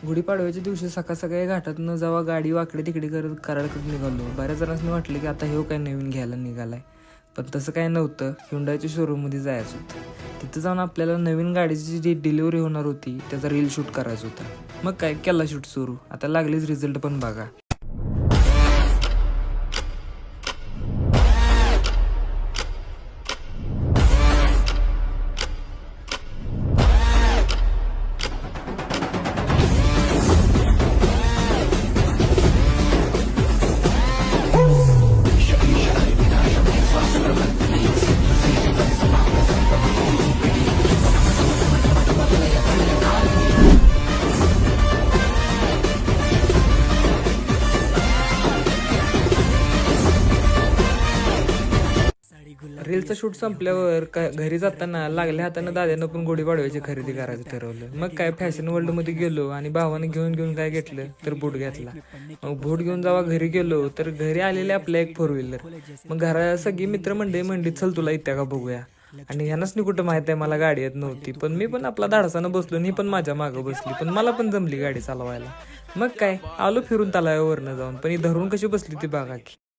गुढीपाडव्याच्या दिवशी सकाळ सकाळी घाटात न जावा गाडी वाकडे तिकडे करत कराडकडे निघालो. बऱ्याच जणांनी वाटलं की आता हे काय नवीन घ्यायला निघालाय, पण तसं काय नव्हतं. Hyundaiच्या शोरूममध्ये जायचं होतं. तिथं जाऊन आपल्याला नवीन गाडीची जी डिलिव्हरी होणार होती त्याचा रील शूट करायचा होता. मग काय केला शूट सुरू. आता लागलीच रिझल्ट पण बघा. रीलचं शूट संपल्यावर घरी जाताना लागल्या हातानं दाद्यानं पण गुढीपाडव्याची खरेदी करायचं ठरवलं. मग काय फॅशन वर्ल्डमध्ये गेलो आणि भावाने घेऊन काय घेतलं तर बूट घेतला. मग बूट घेऊन जेव्हा घरी गेलो तर घरी आलेले आपल्या एक 4 व्हीलर. मग घरा सगळी मित्रमंडळी म्हणली चल तुला इत्या का बघूया. आणि ह्यानंच नाही कुठं माहित आहे मला गाडी येत नव्हती, पण मी पण आपला धाडसानं बसलो आणि पण माझ्या मागं बसली, पण मला पण जमली गाडी चालवायला. मग काय आलो फिरून तलावावरनं जाऊन, पण ही धरून कशी बसली ती बघा की.